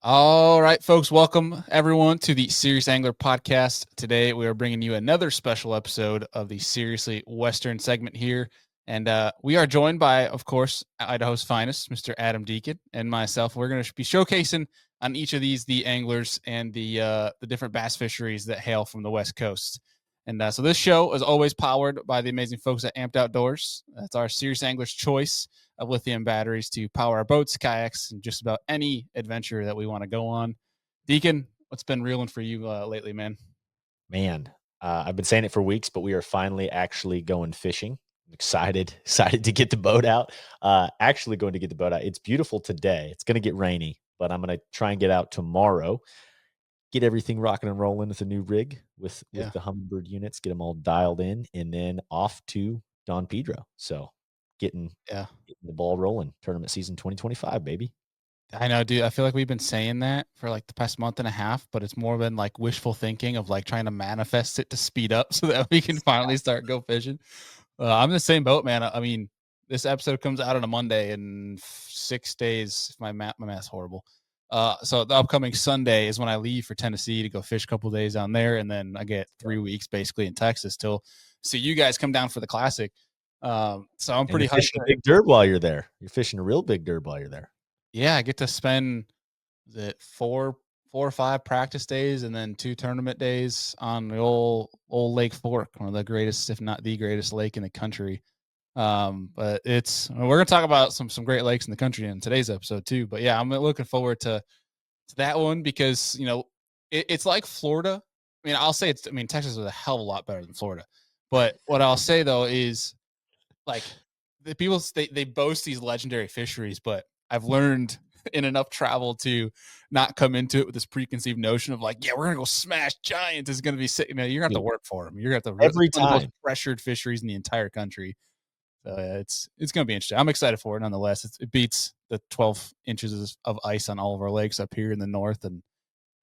All right, folks, welcome everyone to the Serious Angler podcast. Today, we are bringing you another special episode of the Seriously Western segment here. And we are joined by, of course, Idaho's finest, Mr. Adam Deacon, and myself. We're going to be showcasing on each of these the anglers and the different bass fisheries that hail from the West Coast. And so this show is always powered by the amazing folks at Amped Outdoors. That's our Serious Angler's choice of lithium batteries to power our boats, kayaks, and just about any adventure that we want to go on. Deacon, what's been reeling for you lately, man? Man, I've been saying it for weeks, but we are finally actually going fishing. I'm excited, excited to get the boat out. Actually going to get the boat out. It's beautiful today. It's going to get rainy, but I'm going to try and get out tomorrow. Get everything rocking and rolling with a new rig with Yeah, the Humminbird units. Get them all dialed in, and then off to Don Pedro. So getting yeah. getting the ball rolling. Tournament season 2025, baby. I know, dude. I feel like we've been saying that for like the past month and a half, but it's more been like wishful thinking of like trying to manifest it to speed up so that we can finally start go fishing. I'm in the same boat, man. I mean, this episode comes out on a Monday in 6 days. If my math's horrible. So the upcoming Sunday is when I leave for Tennessee to go fish a couple days down there, and then I get 3 weeks basically in Texas till see you guys come down for the classic. So I'm And you're pretty hyped. fishing a big derb while you're there. You're fishing a real big derb while you're there. Yeah, I get to spend the four or five practice days and then 2 tournament days on the old Lake Fork, one of the greatest, if not the greatest lake in the country. But we're gonna talk about some great lakes in the country in today's episode too. But yeah, I'm looking forward to that one because it's like Florida. I mean, I'll say Texas is a hell of a lot better than Florida. But what I'll say though is like the people they boast these legendary fisheries, but I've learned in enough travel to not come into it with this preconceived notion of like, yeah, we're gonna go smash giants. It's gonna be sick. You're gonna have to Dude, work for them. You're gonna have to. It's every one of the most time. pressured fisheries in the entire country. So yeah, it's gonna be interesting. I'm excited for it nonetheless. It beats the 12 inches of ice on all of our lakes up here in the north, and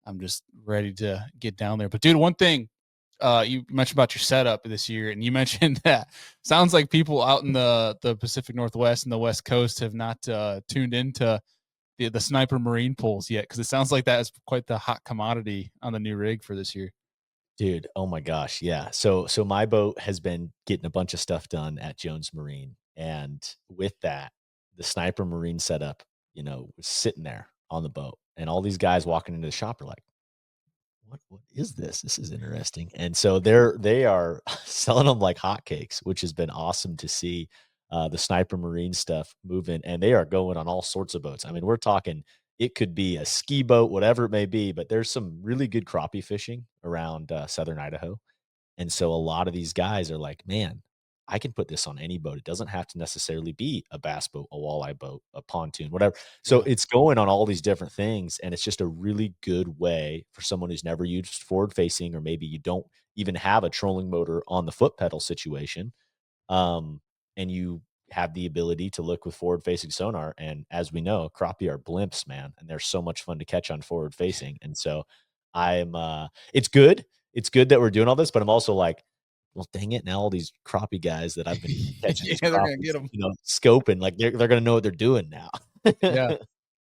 I'm just ready to get down there. But dude, one thing you mentioned about your setup this year, and you mentioned that sounds like people out in the Pacific Northwest and the West Coast have not tuned into the sniper marine pulls yet, because it sounds like that is quite the hot commodity on the new rig for this year. Dude, oh my gosh, yeah. So my boat has been getting a bunch of stuff done at Jones Marine, and with that, the Sniper Marine setup, was sitting there on the boat, and all these guys walking into the shop are like, "What is this? This is interesting." And so they are selling them like hotcakes, which has been awesome to see, the Sniper Marine stuff moving, and they are going on all sorts of boats. I mean, we're talking it could be a ski boat, whatever it may be, but there's some really good crappie fishing around, Southern Idaho, and so a lot of these guys are like, "Man, I can put this on any boat. It doesn't have to necessarily be a bass boat, a walleye boat, a pontoon, whatever." So Yeah, it's going on all these different things, and it's just a really good way for someone who's never used forward facing, or maybe you don't even have a trolling motor on the foot pedal situation, and you have the ability to look with forward facing sonar. And as we know, crappie are blimps, man, and they're so much fun to catch on forward facing. And so it's good. It's good that we're doing all this, but I'm also like, well, dang it. Now all these crappie guys that I've been catching yeah, these they're gonna get crappies, them. scoping, like they're going to know what they're doing now. Yeah,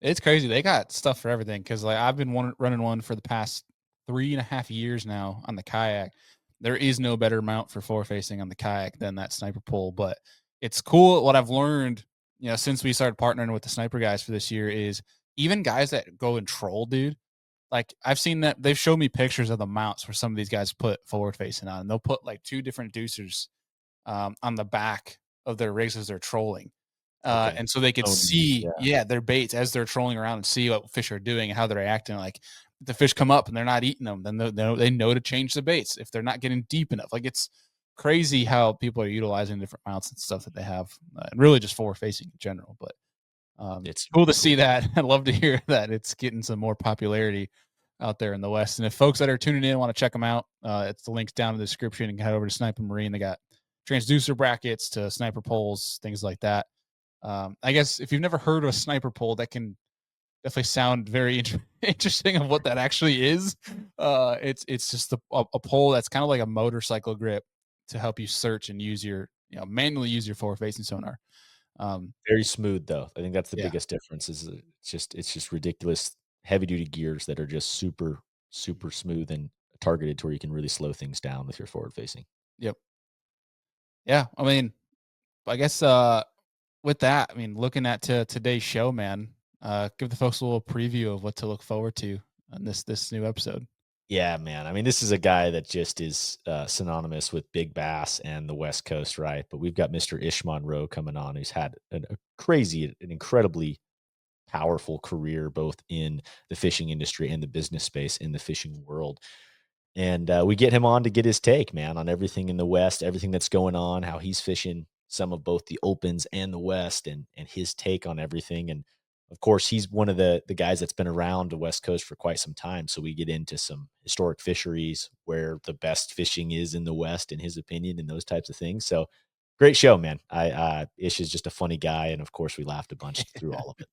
it's crazy. They got stuff for everything because like I've been running one for the past 3.5 years now on the kayak. There is no better mount for forward facing on the kayak than that sniper pole. But it's cool. What I've learned, since we started partnering with the sniper guys for this year is even guys that go and troll, dude. Like I've seen that they've showed me pictures of the mounts where some of these guys put forward facing on, and they'll put like two different deucers on the back of their rigs as they're trolling. Okay. And so they could Owning it. see, Yeah. yeah, their baits as they're trolling around and see what fish are doing and how they're acting. Like if the fish come up and they're not eating them, then they know to change the baits if they're not getting deep enough. Like it's crazy how people are utilizing different mounts and stuff that they have, and really just forward facing in general. But It's cool really to cool. see that. I'd love to hear that it's getting some more popularity out there in the West. And if folks that are tuning in want to check them out, it's the links down in the description and head over to Sniper Marine. They got transducer brackets to sniper poles, things like that. I guess if you've never heard of a sniper pole, that can definitely sound very interesting of what that actually is. It's just a pole that's kind of like a motorcycle grip to help you search and use your manually use your forward facing sonar. Um, Very smooth though. I think that's the yeah, biggest difference is it's just ridiculous heavy duty gears that are just super, super smooth and targeted to where you can really slow things down with your forward facing. Yep. Yeah. I mean, I guess with that, I mean, looking at today's show, man, give the folks a little preview of what to look forward to on this new episode. Yeah, man. I mean, this is a guy that just is synonymous with big bass and the West Coast, right? But we've got Mr. Ish Monroe coming on, who's had a crazy, an incredibly powerful career both in the fishing industry and the business space in the fishing world. And we get him on to get his take, man, on everything in the West, everything that's going on, how he's fishing some of both the opens and the West, and his take on everything. And of course, he's one of the guys that's been around the West Coast for quite some time. So we get into some historic fisheries, where the best fishing is in the West, in his opinion, and those types of things. So great show, man. Ish is just a funny guy, and of course, we laughed a bunch through all of it.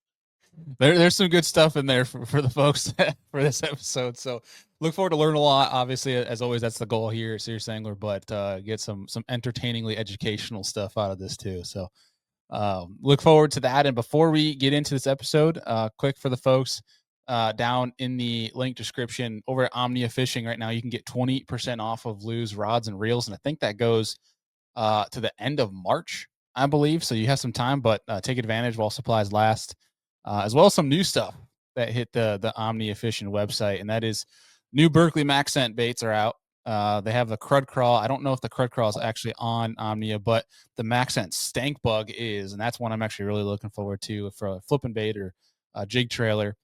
There's some good stuff in there for the folks for this episode. So look forward to learn a lot. Obviously, as always, that's the goal here at Serious Angler, but get some entertainingly educational stuff out of this too. So look forward to that. And before we get into this episode, quick for the folks down in the link description over at Omnia Fishing right now, you can get 20% off of Lou's rods and reels. And I think that goes to the end of March, I believe. So you have some time, but take advantage while supplies last, as well as some new stuff that hit the Omni Efficient website, and that is new Berkeley Max scent baits are out. They have the Crud Crawl. I don't know if the Crud Crawl is actually on Omnia, but the Max scent Stank Bug is, and that's one I'm actually really looking forward to for a flipping bait or a jig trailer.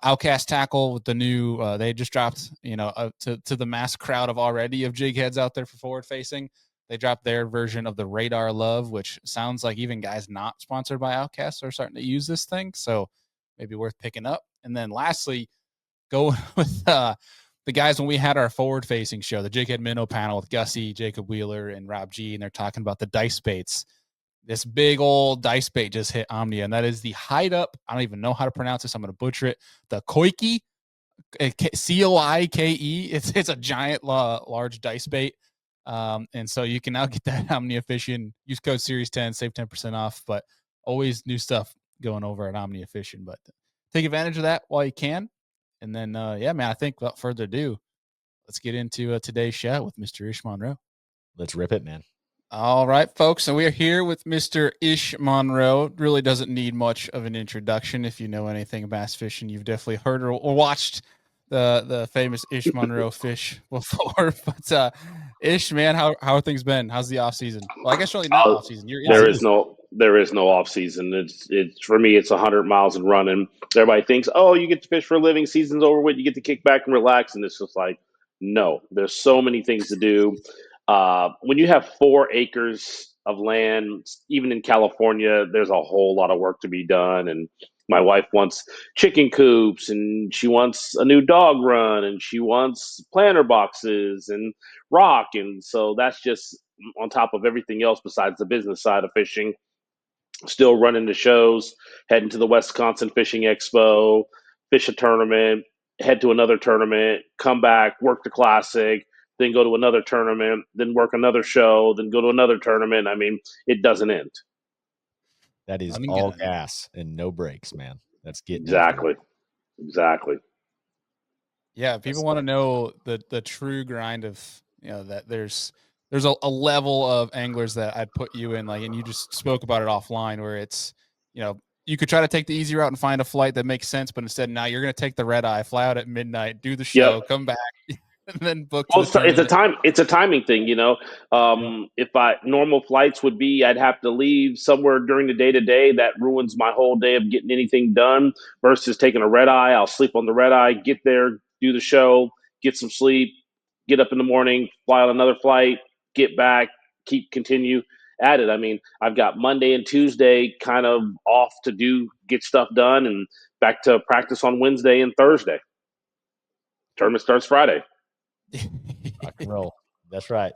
Outcast Tackle with the new, they just dropped, to the mass crowd of already of jig heads out there for forward facing. They dropped their version of the Radar Love, which sounds like even guys not sponsored by Outcast are starting to use this thing. So maybe worth picking up. And then lastly, go with the guys when we had our forward facing show, the Jighead Minnow panel with Gussie, Jacob Wheeler, and Rob G. And they're talking about the dice baits. This big old dice bait just hit Omnia, and that is the Hide Up. I don't even know how to pronounce this. I'm going to butcher it. The Koike, Coike. It's a giant, large dice bait. And so you can now get that Omnia Fishing. Use code Series 10, save 10% off. But always new stuff going over at Omnia Fishing. But take advantage of that while you can. And then, yeah, man, I think without further ado, let's get into today's show with Mr. Ish Monroe. Let's rip it, man. All right, folks. So we are here with Mr. Ish Monroe. Really doesn't need much of an introduction. If you know anything bass fishing, you've definitely heard or watched the famous Ish Monroe fish before. But Ish, man, how are things been? How's the off season? Well, I guess really not Uh, off season. You're in there Yeah. is season. no off season. It's for me. It's 100 miles and running. Everybody thinks, oh, you get to fish for a living. Season's over with. You get to kick back and relax, and it's just like, no. There's so many things to do. When you have 4 acres of land, even in California, there's a whole lot of work to be done. And my wife wants chicken coops, and she wants a new dog run, and she wants planter boxes and rock, and so that's just on top of everything else besides the business side of fishing. Still running the shows, heading to the Wisconsin Fishing Expo, fish a tournament, head to another tournament, come back, work the classic, then go to another tournament, then work another show, then go to another tournament. I mean, it doesn't end. That is Running all gun. gas and no brakes, man. That's getting after it. Exactly. Exactly. Yeah, people That's want to know the true grind of that there's a level of anglers that I'd put you in, like, and you just spoke about it offline, where it's you could try to take the easy route and find a flight that makes sense, but instead now you're going to take the red eye, fly out at midnight, do the Yep. show, come back, and then book to Well, the it's a tournament. time. It's a timing thing, you know. Yeah. If I normal flights would be, I'd have to leave somewhere during the day to day. That ruins my whole day of getting anything done. Versus taking a red eye, I'll sleep on the red eye, get there, do the show, get some sleep, get up in the morning, fly on another flight, get back, continue at it. I mean, I've got Monday and Tuesday kind of off to get stuff done, and back to practice on Wednesday and Thursday. Tournament starts Friday. Rock and roll. That's right.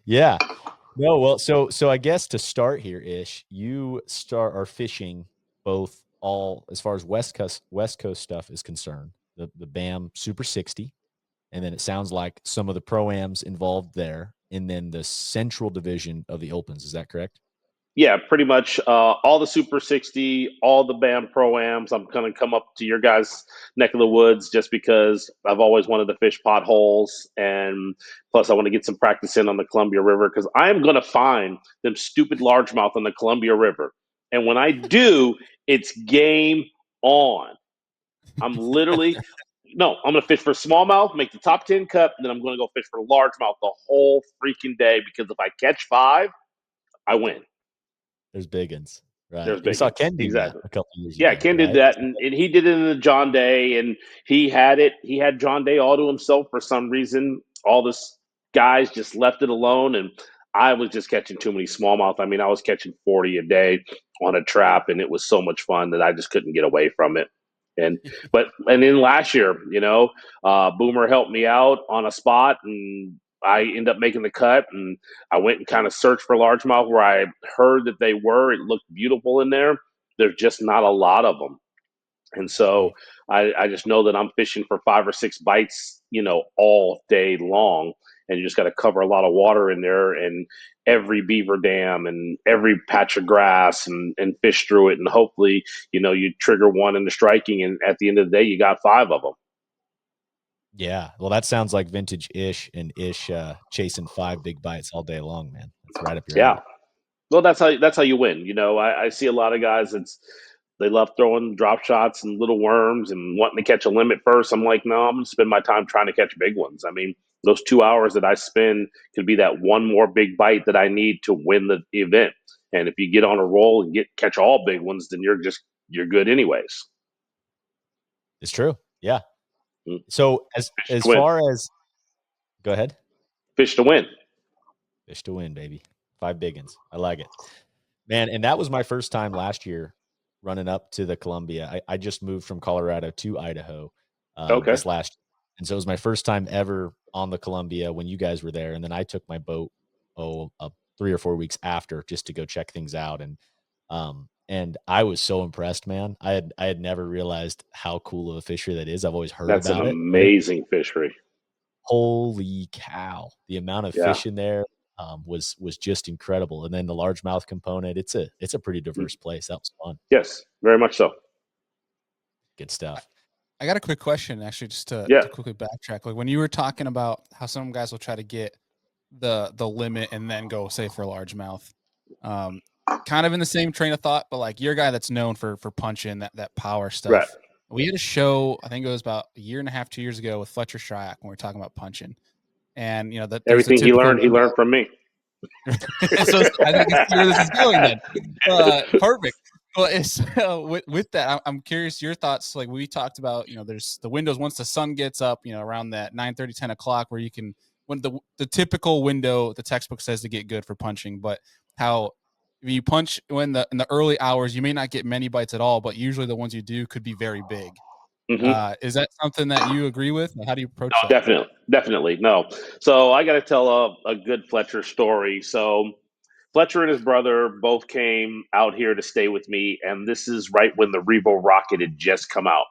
Yeah. No, well, so I guess to start here, Ish, you are fishing both all as far as West Coast stuff is concerned, the BAM Super 60, and then it sounds like some of the pro-ams involved there, and then the central division of the opens. Is that correct? Yeah, pretty much all the Super 60, all the BAM Pro-Ams. I'm going to come up to your guys' neck of the woods just because I've always wanted to fish potholes. And plus, I want to get some practice in on the Columbia River because I am going to find them stupid largemouth on the Columbia River. And when I do, it's game on. I'm literally, no, I'm going to fish for smallmouth, make the top 10 cut, and then I'm going to go fish for largemouth the whole freaking day because if I catch five, I win. There's big uns, right? There's We saw Biggins. Ken do that Exactly. a couple years Yeah, ago, Ken did right? that, and he did it in the John Day, and he had it. He had John Day all to himself for some reason. All this guys just left it alone, and I was just catching too many smallmouth. I mean, I was catching 40 a day on a trap, and it was so much fun that I just couldn't get away from it. And then last year, Boomer helped me out on a spot, and I ended up making the cut, and I went and kind of searched for largemouth where I heard that they were. It looked beautiful in there. There's just not a lot of them. And so Mhm. I just know that I'm fishing for 5 or 6 bites, all day long. And you just got to cover a lot of water in there and every beaver dam and every patch of grass and fish through it. And hopefully, you trigger one in the striking. And at the end of the day, you got five of them. Yeah. Well, that sounds like vintage Ish and Ish chasing 5 big bites all day long, man. That's right up your Yeah. alley. Well, that's how you win. I see a lot of guys. They love throwing drop shots and little worms and wanting to catch a limit first. I'm like, no, I'm gonna spend my time trying to catch big ones. I mean, those 2 hours that I spend could be that one more big bite that I need to win the event. And if you get on a roll and catch all big ones, then you're good anyways. It's true. Yeah. Mm. So Fish as to win. far as go ahead. Fish to win. Fish to win, baby. 5 big uns. I like it. Man, and that was my first time last year running up to the Columbia. I just moved from Colorado to Idaho Okay. this last, and so it was my first time ever on the Columbia when you guys were there. And then I took my boat 3 or 4 weeks after just to go check things out, and I was so impressed, man. I had never realized how cool of a fishery that is. I've always heard That's an about it, but it amazing fishery. holy cow, the amount of Yeah. fish in there was just incredible. And then the largemouth component, it's a pretty Mm. diverse place. That was fun. Yes, very much so. Good stuff. I got a quick question, actually, just to Yeah. to quickly backtrack. Like when you were talking about how some guys will try to get the limit and then go say for largemouth, um, kind of in the same train of thought, but like you're a guy that's known for punching that power Right. stuff. We had a show, I think it was about a year and a half, 2 years ago with Fletcher Shryack when we are talking about punching, and that there's the Everything typical he window. learned from me. So I think I see where this is going then. Perfect. Well, it's with that, I'm curious your thoughts. Like we talked about, there's the windows once the sun gets up, around that 9:30, 10 o'clock, where you can when the typical window the textbook says to get good for punching, but how if you punch when in the early hours, you may not get many bites at all, but usually the ones you do could be very big. Hmm. Is that something that you agree with? How do you approach that? Definitely, definitely. No. So I got to tell a good Fletcher story. So Fletcher and his brother both came out here to stay with me, and this is right when the Revo Rocket had just come out.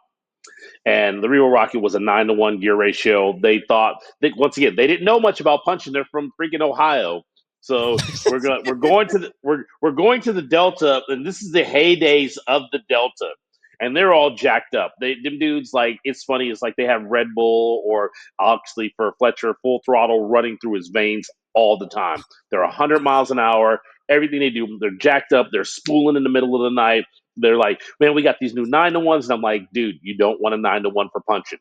And the Revo Rocket was a 9-to-1 gear ratio. They thought that once again they didn't know much about punching. They're from freaking Ohio, so we're going to the Delta, and this is the heydays of the Delta, and they're all jacked up. Them dudes like it's funny. It's like they have Red Bull or Oxley for Fletcher full throttle running through his veins all the time. They're 100 miles an hour. Everything they do, they're jacked up. They're spooling in the middle of the night. They're like, man, we got these new 9-to-1s. And I'm like, dude, you don't want a 9-to-1 for punching.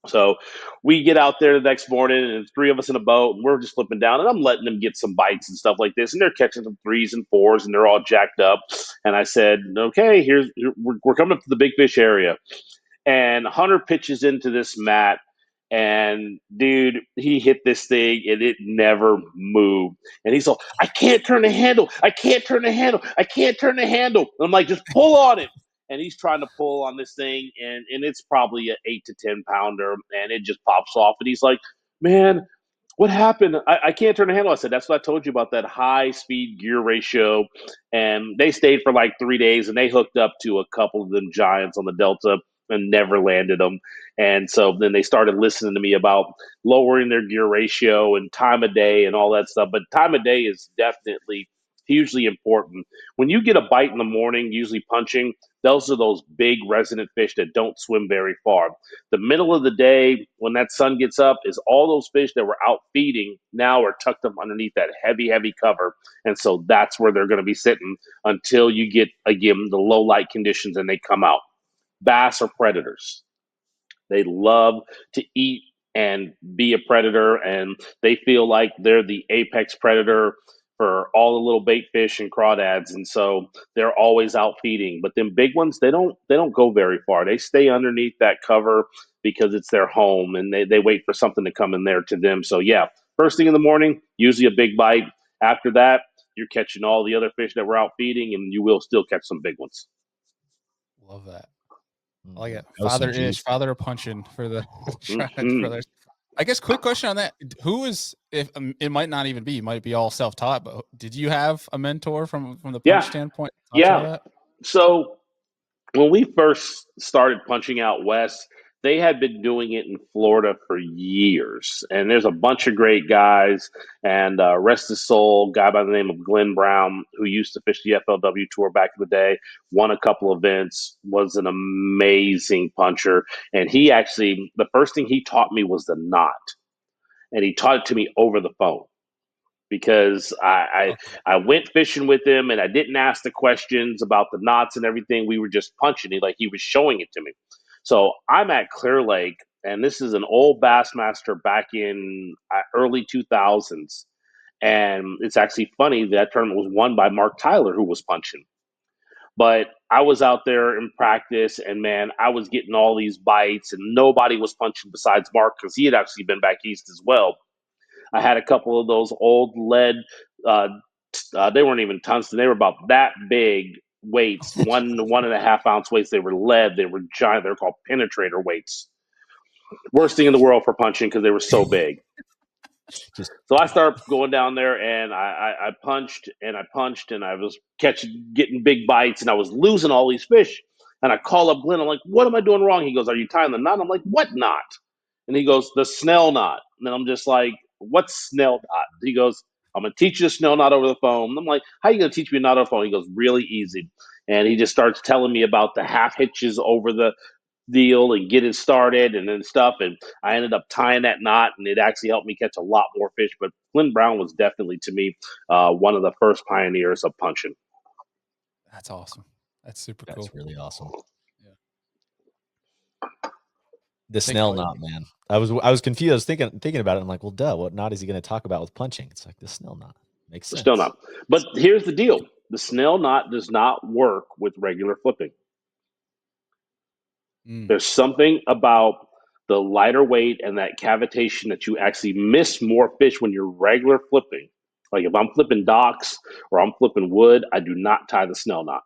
So we get out there the next morning, and it's three of us in a boat, and we're just flipping down, and I'm letting them get some bites and stuff like this, and they're catching some threes and fours, and they're all jacked up. And I said, okay, we're coming up to the big fish area, and Hunter pitches into this mat, and dude, he hit this thing and it never moved. And he's like, I can't turn the handle. I can't turn the handle. I can't turn the handle. And I'm like, just pull on it. And he's trying to pull on this thing, and it's probably an 8 to 10 pounder, and it just pops off. And he's like, man, what happened? I can't turn the handle. I said, that's what I told you about that high speed gear ratio. And they stayed for like 3 days, and they hooked up to a couple of them giants on the Delta and never landed them. And so then they started listening to me about lowering their gear ratio and time of day and all that stuff. But time of day is definitely hugely important. When you get a bite in the morning, usually punching, those are those big resident fish that don't swim very far. The middle of the day, when that sun gets up, is all those fish that were out feeding now are tucked up underneath that heavy, heavy cover. And so that's where they're going to be sitting until you get, again, the low light conditions and they come out. Bass are predators. They love to eat and be a predator, and they feel like they're the apex predator for all the little bait fish and crawdads, and so they're always out feeding. But them big ones, they don't go very far. They stay underneath that cover because it's their home, and they wait for something to come in there to them. So yeah, first thing in the morning, usually a big bite. After that, you're catching all the other fish that were out feeding, and you will still catch some big ones. Love that. I like it. That was some Father juice. Ish, father of punching for the Mhm. for their. I guess quick question on that: who is if it might not even be, it might be all self taught, but did you have a mentor from the punch Yeah, standpoint? Taught you all yeah. that? So when we first started punching out west, they had been doing it in Florida for years, and there's a bunch of great guys. And rest his soul, guy by the name of Glenn Brown, who used to fish the FLW tour back in the day, won a couple events, was an amazing puncher. And he actually, the first thing he taught me was the knot, and he taught it to me over the phone because Okay. I went fishing with him and I didn't ask the questions about the knots and everything. We were just punching it like he was showing it to me. So I'm at Clear Lake, and this is an old Bassmaster back in early 2000s. And it's actually funny that tournament was won by Mark Tyler, who was punching. But I was out there in practice, and man, I was getting all these bites, and nobody was punching besides Mark because he had actually been back east as well. I had a couple of those old lead. Uh, they weren't even tungsten. They were about that big weights, 1.5 ounce weights. They were lead. They were giant. They're called penetrator weights. Worst thing in the world for punching because they were so big. Just So I started going down there and I punched and I punched and I was getting big bites and I was losing all these fish. And I call up Glenn. I'm like, what am I doing wrong? He goes, are you tying the knot? I'm like, what knot? And he goes, the snell knot. And then I'm just like, what's snell knot? He goes, I'm going to teach you the snell knot over the phone. And I'm like, how are you going to teach me a knot over the phone? He goes, really easy. And he just starts telling me about the half hitches over the deal and get it started and then stuff. And I ended up tying that knot, and it actually helped me catch a lot more fish. But Glenn Brown was definitely, to me, one of the first pioneers of punching. That's awesome. That's super cool. that's really awesome. Yeah. The Take snell flight. knot, man. I was confused. I was thinking about it. I'm like, well, duh. What knot is he going to talk about with punching? It's like the snell knot. Makes The sense. snell knot. But here's the deal: the snell knot does not work with regular flipping. Mm. There's something about the lighter weight and that cavitation that you actually miss more fish when you're regular flipping. Like if I'm flipping docks or I'm flipping wood, I do not tie the snell knot.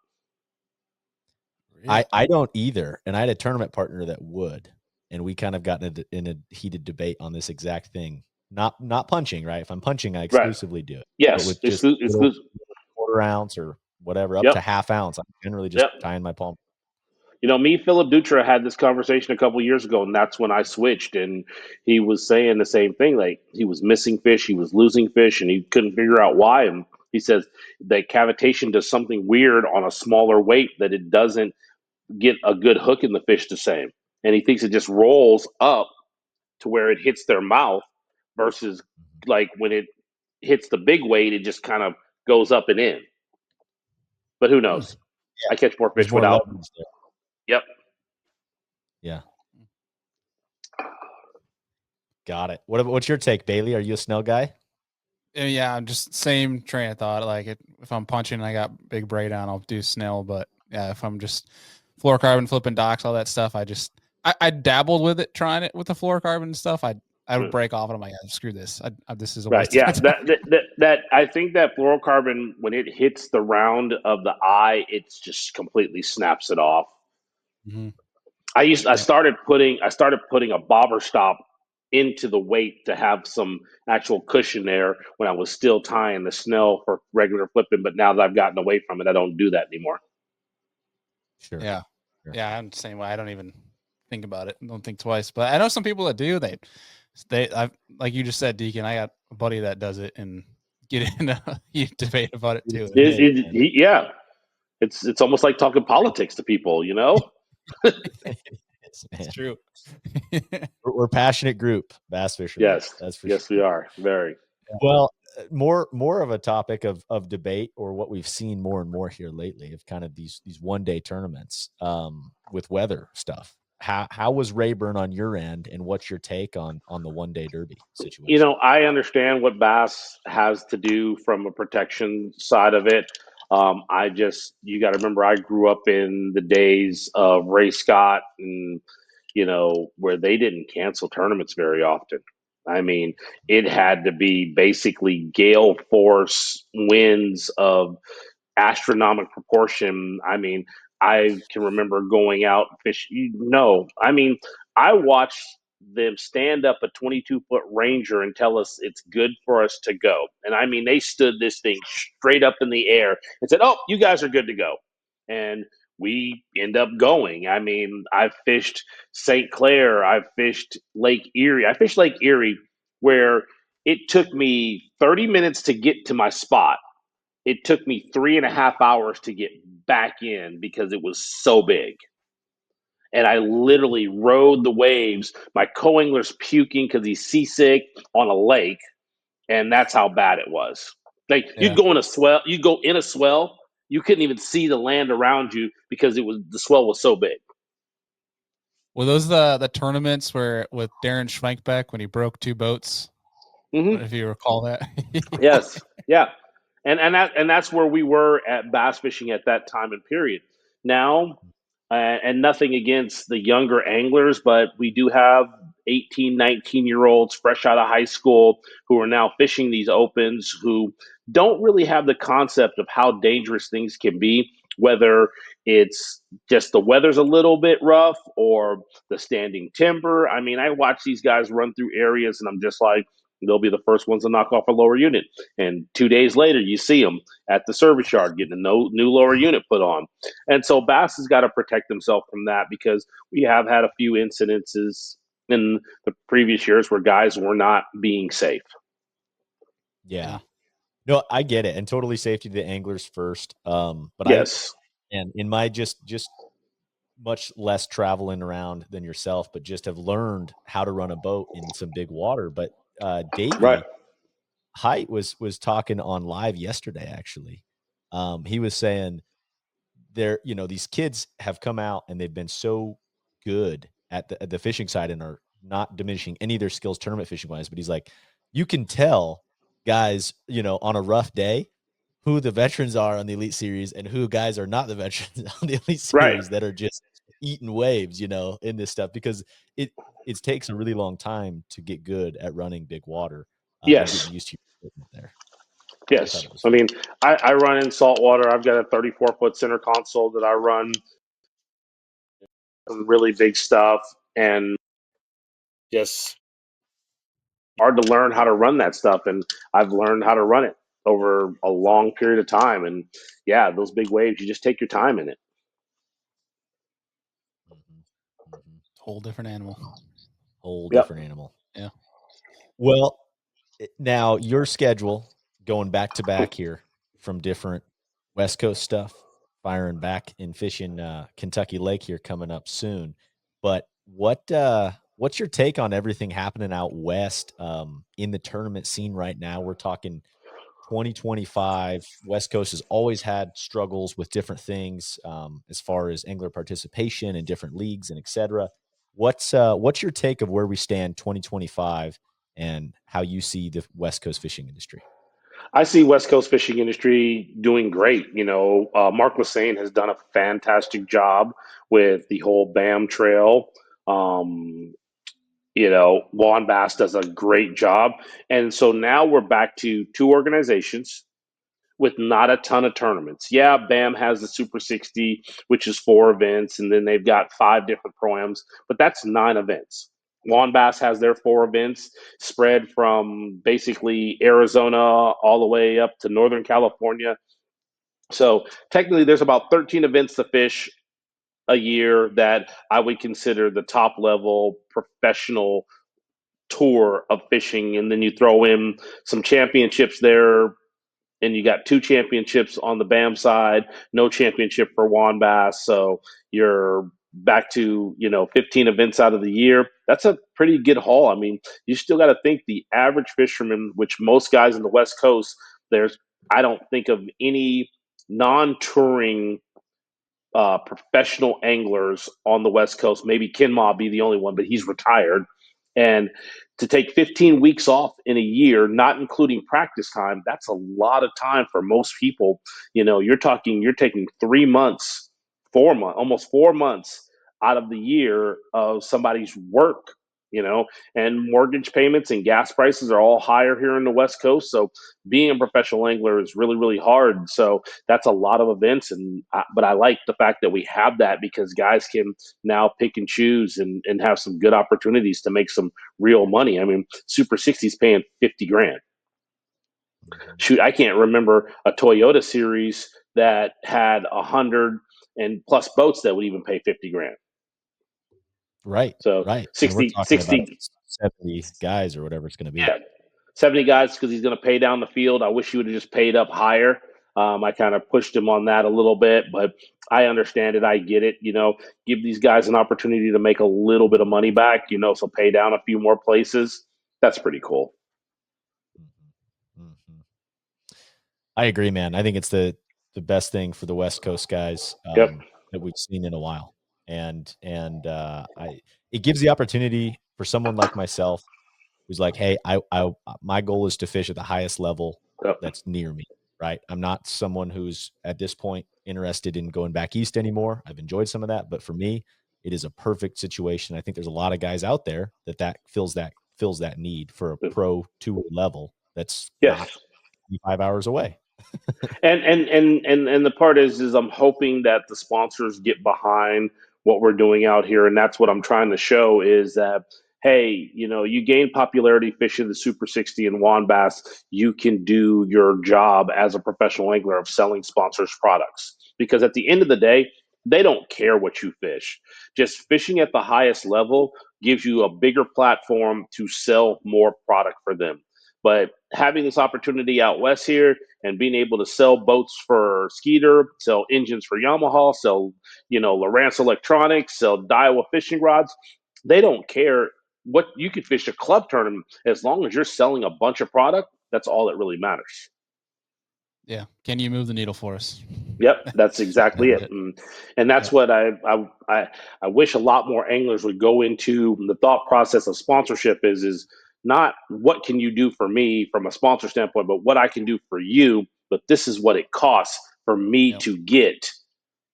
Really? I don't either. And I had a tournament partner that would, and we kind of got in a heated debate on this exact thing. Not punching, right? If I'm punching, I Right. exclusively do it. But Yes. with just little Exclusive. quarter ounce or whatever, up Yep. to half ounce, I'm generally just Yep. tying my palm. You know, me, Philip Dutra had this conversation a couple years ago, and that's when I switched. And he was saying the same thing. Like he was missing fish, he was losing fish, and he couldn't figure out why. And he says that cavitation does something weird on a smaller weight that it doesn't get a good hook in the fish the same. And he thinks it just rolls up to where it hits their mouth versus like when it hits the big weight, it just kind of goes up and in. But who Hmm. knows? I catch more There's fish more without. leverage there. Yep. Yeah. Got it. What's your take, Bailey? Are you a snell guy? Yeah, I'm just same train of thought. Like if I'm punching and I got big braid on, I'll do snell. But yeah, if I'm just fluorocarbon flipping docks, all that stuff, I dabbled with it, trying it with the fluorocarbon and stuff. I would Mm. break off and I'm like, screw this. This is a Right. waste of Yeah. my time. That I think that fluorocarbon when it hits the round of the eye, it's just completely snaps it off. Mm-hmm. Yep. I started putting a bobber stop into the weight to have some actual cushion there when I was still tying the snell for regular flipping. But now that I've gotten away from it, I don't do that anymore. Sure. Yeah. Sure. Yeah. I'm the same way. I don't even think about it. Don't think twice. But I know some people that do. I like you just said, Deacon. I got a buddy that does it and get in a huge debate about it too. Yeah, it's almost like talking politics to people, you know. It's, It's man, true. we're a passionate group, bass fishermen. Yes, That's for yes, we sure. are very. Well, more of a topic of debate, or what we've seen more and more here lately, of kind of these 1-day tournaments with weather stuff. How was Rayburn on your end, and what's your take on the 1-day derby You situation? know, I understand what bass has to do from a protection side of it. You got to remember, I grew up in the days of Ray Scott, and where they didn't cancel tournaments very often. I mean, it had to be basically gale force winds of astronomical proportion. I mean, I can remember going out and fish. I mean, I watched them stand up a 22-foot Ranger and tell us it's good for us to go. And I mean, they stood this thing straight up in the air and said, "Oh, you guys are good to go." And we end up going. I mean, I've fished St. Clair, I've fished Lake Erie. I fished Lake Erie where it took me 30 minutes to get to my spot. It took me 3.5 hours to get back in because it was so big. And I literally rode the waves. My co-angler's puking because he's seasick on a lake, and that's how bad it was. Like Yeah. you'd go in a swell, you couldn't even see the land around you because the swell was so big. Were those the tournaments where with Darren Schwenkbeck when he broke two boats? Hmm. If you recall that. Yes, yeah, and that's where we were at bass fishing at that time and period. Now, and nothing against the younger anglers, but we do have 18, 19-year olds fresh out of high school who are now fishing these opens who don't really have the concept of how dangerous things can be, whether it's just the weather's a little bit rough or the standing timber. I mean, I watch these guys run through areas and I'm just like, they'll be the first ones to knock off a lower unit. And 2 days later, you see them at the service yard getting a new lower unit put on. And so Bass has got to protect himself from that because we have had a few incidences in the previous years where guys were not being safe. Yeah. Yeah. No, I get it, and totally safety to the anglers first. But Yes. and in my just much less traveling around than yourself, but just have learned how to run a boat in some big water. But Right. Davey Height was talking on live yesterday. Actually, he was saying these kids have come out and they've been so good at the fishing side and are not diminishing any of their skills tournament fishing wise. But he's like, you can tell guys, on a rough day, who the veterans are on the Elite Series and who guys are not the veterans on the Elite Right. Series that are just eating waves, in this stuff, because it takes a really long time to get good at running big water and Yes. getting used to your equipment there. I thought Yes. it was I fun. mean, I run in saltwater. I've got a 34-foot center console that I run some really big stuff, and just hard to learn how to run that stuff. And I've learned how to run it over a long period of time. And yeah, those big waves, you just take your time in it. Mhm, mhm. Whole different animal. Whole Yep. different animal. Yeah. Well, now your schedule going back to back here from different West Coast stuff, firing back and fishing Kentucky Lake here coming up soon. But what's your take on everything happening out west in the tournament scene right now? We're talking 2025. West Coast has always had struggles with different things as far as angler participation in different leagues and et cetera. What's your take of where we stand 2025 and how you see the West Coast fishing industry? I see West Coast fishing industry doing great. Mark Lassane has done a fantastic job with the whole BAM trail. Um, Juan Bass does a great job. And so now we're back to two organizations with not a ton of tournaments. Yeah, BAM has the Super 60, which is 4 events, and then they've got 5 different pro-ams, but that's 9 events. Juan Bass has their 4 events spread from basically Arizona all the way up to Northern California. So technically, there's about 13 events to fish a year that I would consider the top level professional tour of fishing, and then you throw in some championships there and you got 2 championships on the BAM side, no championship for WAN bass. So you're back to 15 events out of the year. That's a pretty good haul. I mean, you still got to think the average fisherman, which most guys in the West Coast, there's I don't think of any non-touring professional anglers on the West Coast. Maybe Ken Ma be the only one, but he's retired. And to take 15 weeks off in a year, not including practice time, that's a lot of time for most people. You're taking 3 months, 4 months, almost 4 months out of the year of somebody's work. And mortgage payments and gas prices are all higher here in the West Coast. So being a professional angler is really, really hard. So that's a lot of events, but I like the fact that we have that because guys can now pick and choose and have some good opportunities to make some real money. I mean, Super 60 is paying 50 grand. Shoot, I can't remember a Toyota series that had 100 and plus boats that would even pay 50 grand. Right, So right. And we're 60, talking about 60, 70 guys or whatever it's going to be. yeah, 70 guys because he's going to pay down the field. I wish he would have just paid up higher. I kind of pushed him on that a little bit, but I understand it. I get it. Give these guys an opportunity to make a little bit of money back, so pay down a few more places. That's pretty cool. Mm-hmm. I agree, man. I think it's the best thing for the West Coast guys Yep. that we've seen in a while. And it gives the opportunity for someone like myself who's like, hey, I my goal is to fish at the highest level Yep. that's near me, right? I'm not someone who's at this point interested in going back east anymore. I've enjoyed some of that, but for me, it is a perfect situation. I think there's a lot of guys out there that fills that need for a pro 2 level that's not Yes. 5 hours away. And the part is I'm hoping that the sponsors get behind what we're doing out here, and that's what I'm trying to show is that hey, you gain popularity fishing the Super 60 and WAN bass, you can do your job as a professional angler of selling sponsors products because at the end of the day, they don't care what you fish. Just fishing at the highest level gives you a bigger platform to sell more product for them. But having this opportunity out west here and being able to sell boats for Skeeter, sell engines for Yamaha, sell, Lowrance Electronics, sell Daiwa fishing rods, they don't care what you could fish a club tournament as long as you're selling a bunch of product. That's all that really matters. Yeah. Can you move the needle for us? Yep, that's exactly it. And that's what I wish a lot more anglers would go into the thought process of sponsorship is not what can you do for me from a sponsor standpoint, but what I can do for you. But this is what it costs for me to get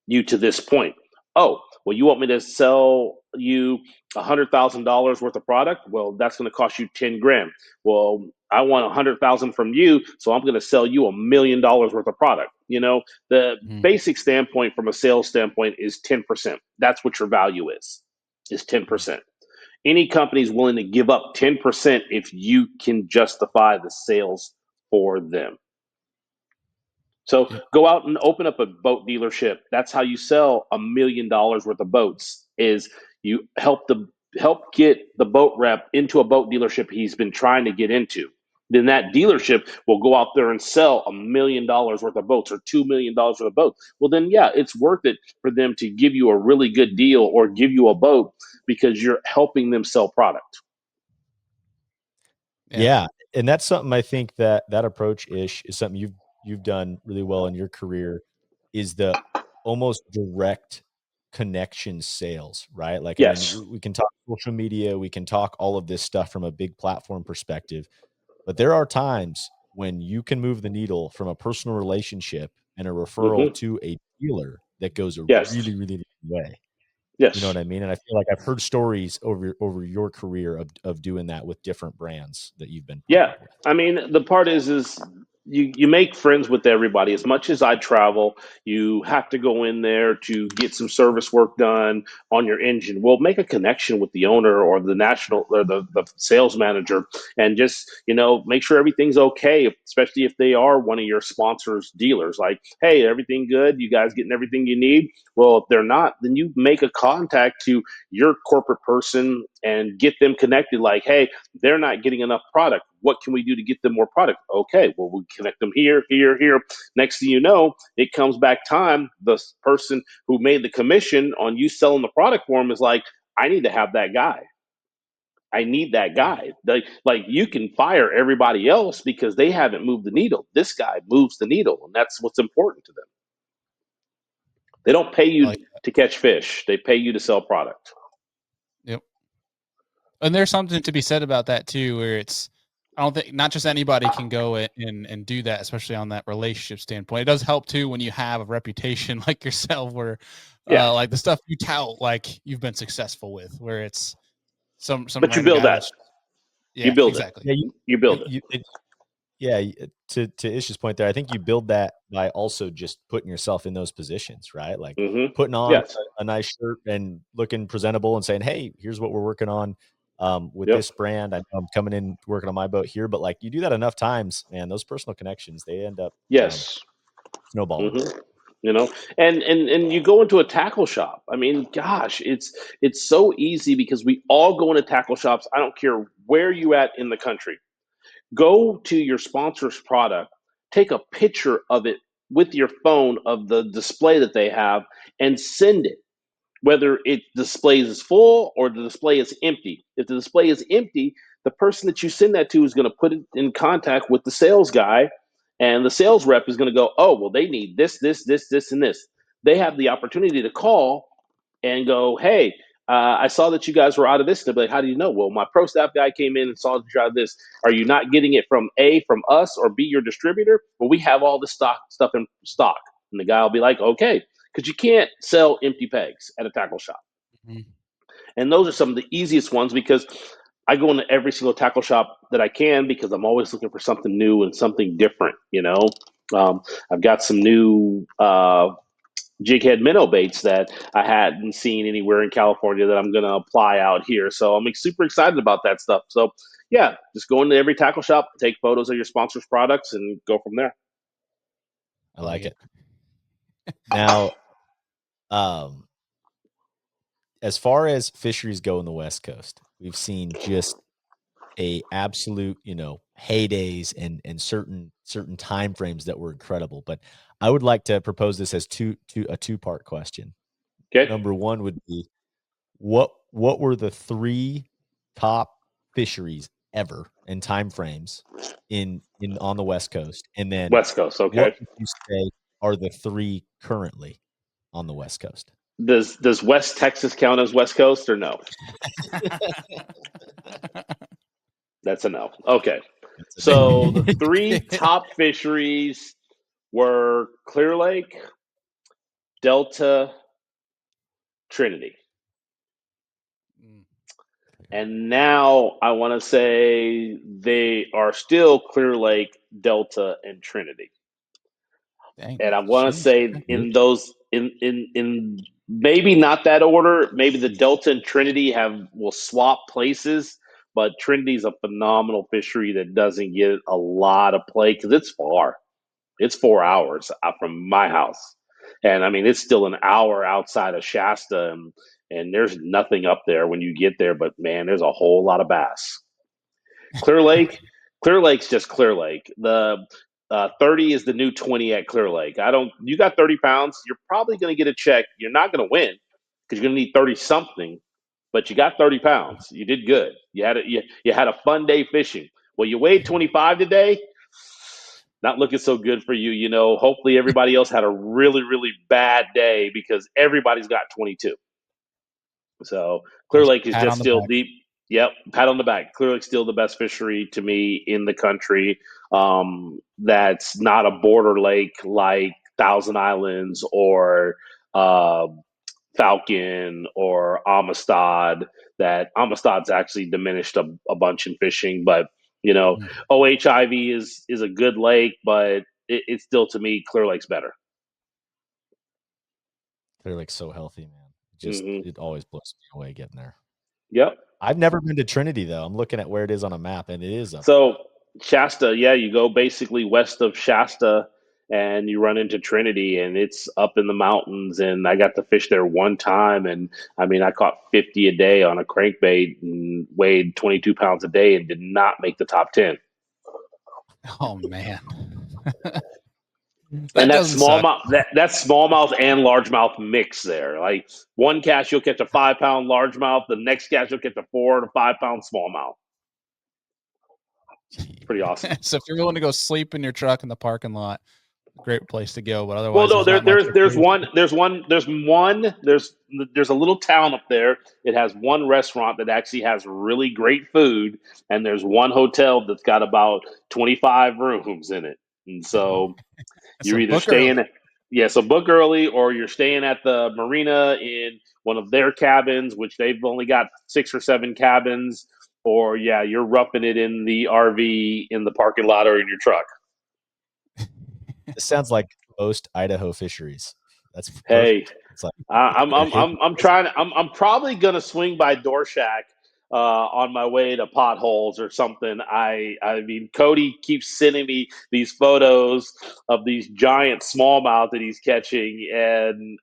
you to this point. Oh, well, you want me to sell you $100,000 worth of product? Well, that's going to cost you 10 grand. Well, I want 100,000 from you, so I'm going to sell you $1,000,000 worth of product. The basic standpoint from a sales standpoint is 10%. That's what your value is 10%. Any company is willing to give up 10% if you can justify the sales for them. So go out and open up a boat dealership. That's how you sell $1,000,000 worth of boats. Is you help get the boat rep into a boat dealership he's been trying to get into. Then that dealership will go out there and sell $1,000,000 worth of boats or $2,000,000 worth of boats. Well, then yeah, it's worth it for them to give you a really good deal or give you a boat because you're helping them sell product. Yeah, and that's something I think that approach Ish is something you've done really well in your career is the almost direct connection sales, right? Like, I mean, Yes. we can talk social media, we can talk all of this stuff from a big platform perspective, but there are times when you can move the needle from a personal relationship and a referral Mm-hmm. to a dealer that goes a Yes. really, really long way. You know Yes. what I mean? And I feel like I've heard stories over your career of doing that with different brands that you've been Yeah, partnered with. I mean, the part is you make friends with everybody. As much as I travel, you have to go in there to get some service work done on your engine. Well, make a connection with the owner or the national or the sales manager, and just make sure everything's okay. Especially if they are one of your sponsors dealers. Like, hey, everything good? You guys getting everything you need? Well, if they're not, then you make a contact to your corporate person and get them connected. Like, hey, they're not getting enough product. What can we do to get them more product? Okay, well, we connect them here, here, here. Next thing you know, it comes back time. The person who made the commission on you selling the product for them is like, I need to have that guy. I need that guy. Like you can fire everybody else because they haven't moved the needle. This guy moves the needle, and that's what's important to them. They don't pay I you like that. to catch fish. They pay you to sell product. Yep. And there's something to be said about that too, where it's I don't think not just anybody can go and do that, especially on that relationship standpoint. It does help too when you have a reputation like yourself, where Yeah, like the stuff you tout, like you've been successful with, where it's some but you random build guy that. that's You yeah, build it. exactly. Yeah, You build it. yeah. To Ish's point there, I think you build that by also just putting yourself in those positions, right? Like putting on Yes. a nice shirt and looking presentable and saying, "Hey, here's what we're working on with Yep. this brand. I know I'm coming in working on my boat here." But like you do that enough times, man, those personal connections they end up Yes. snowballing. hmm You know, and you go into a tackle shop. I mean, gosh, it's so easy because we all go into tackle shops. I don't care where you at in the country. Go to your sponsor's product, take a picture of it with your phone of the display that they have, and send it. Whether it displays is full or the display is empty. If the display is empty, the person that you send that to is going to put it in contact with the sales guy, and the sales rep is going to go, oh, well, they need this, this, this, this, and this. They have the opportunity to call and go, hey, I saw that you guys were out of this. They'll be like, how do you know? Well, my pro staff guy came in and saw that you're out of this. Are you not getting it from A, from us, or B, your distributor? Well, we have all this stuff in stock. And the guy will be like, okay, because you can't sell empty pegs at a tackle shop. Mhm. And those are some of the easiest ones because I go into every single tackle shop that I can because I'm always looking for something new and something different. I've got some new jig head minnow baits that I hadn't seen anywhere in California that I'm going to apply out here. So I'm super excited about that stuff. So yeah, just go into every tackle shop, take photos of your sponsors' products, and go from there. I I like like it. it. Now, um, as far as fisheries go in the West Coast, we've seen just a absolute, heydays and certain time frames that were incredible. But I would like to propose this as a two-part question. Okay. Number one would be what were the three top fisheries ever in time frames in on the West Coast? And then West Coast. what Okay. would you say are the three currently on the West Coast? Does West Texas count as West Coast or no? That's a no. Okay. That's a So the no. three top fisheries were Clear Lake, Delta, Trinity. Mm, And now I want to say they are still Clear Lake, Delta, and Trinity. dang. And I want to Sheesh. say in those in maybe not that order. Maybe the Delta and Trinity will swap places, but Trinity's a phenomenal fishery that doesn't get a lot of play because it's far. It's 4 hours out from my house, and I mean it's still an hour outside of Shasta, and there's nothing up there when you get there. But man, there's a whole lot of bass. Clear Lake, Clear Lake's just Clear Lake. The 30 is the new 20 at Clear Lake. I don't. You got 30 pounds. You're probably going to get a check. You're not going to win because you're going to need 30 something. But you got 30 pounds. You did good. You had a fun day fishing. Well, you weighed 25 today. Not looking so good for you. Hopefully everybody else had a really really bad day because everybody's got 22. So Clear Nice Lake is pat just on the still back. deep. Yep, pat on the back. Clear Lake's still the best fishery to me in the country. That's not a border lake like Thousand Islands or uh, Falcon or Amistad. That Amistad's actually diminished a bunch in fishing, but Mm, OHIV is a good lake, but it's still to me Clear Lake's better. They're like so healthy, man. Just hmm it always blows me away getting there. Yep. I've never been to Trinity though. I'm looking at where it is on a map, and it is up there. So Shasta, yeah, you go basically west of Shasta and you run into Trinity and it's up in the mountains and I got to fish there one time and I mean I caught 50 a day on a crankbait and weighed 22 pounds a day and did not make the top 10. Oh man, And that doesn't suck. that's smallmouth and largemouth mix there. Like one catch you'll catch a 5 pound largemouth, the next catch you'll catch a 4 to 5 pound smallmouth. It's pretty awesome. So if you're willing to go sleep in your truck in the parking lot, great place to go. But Well, otherwise, no, there's not much. there's a little town up there. It has one restaurant that actually has really great food, and there's one hotel that's got about 25 rooms in it. And so you're So either book early. staying at, yeah, so book early, or you're staying at the marina in one of their cabins, which they've only got 6 or 7 cabins, or yeah, you're roughing it in the RV in the parking lot or in your truck. This sounds like most Idaho fisheries. That's Hey, perfect. It's like I'm trying. I'm probably gonna swing by Door Shack on my way to potholes or something. I mean, Cody keeps sending me these photos of these giant smallmouth that he's catching, and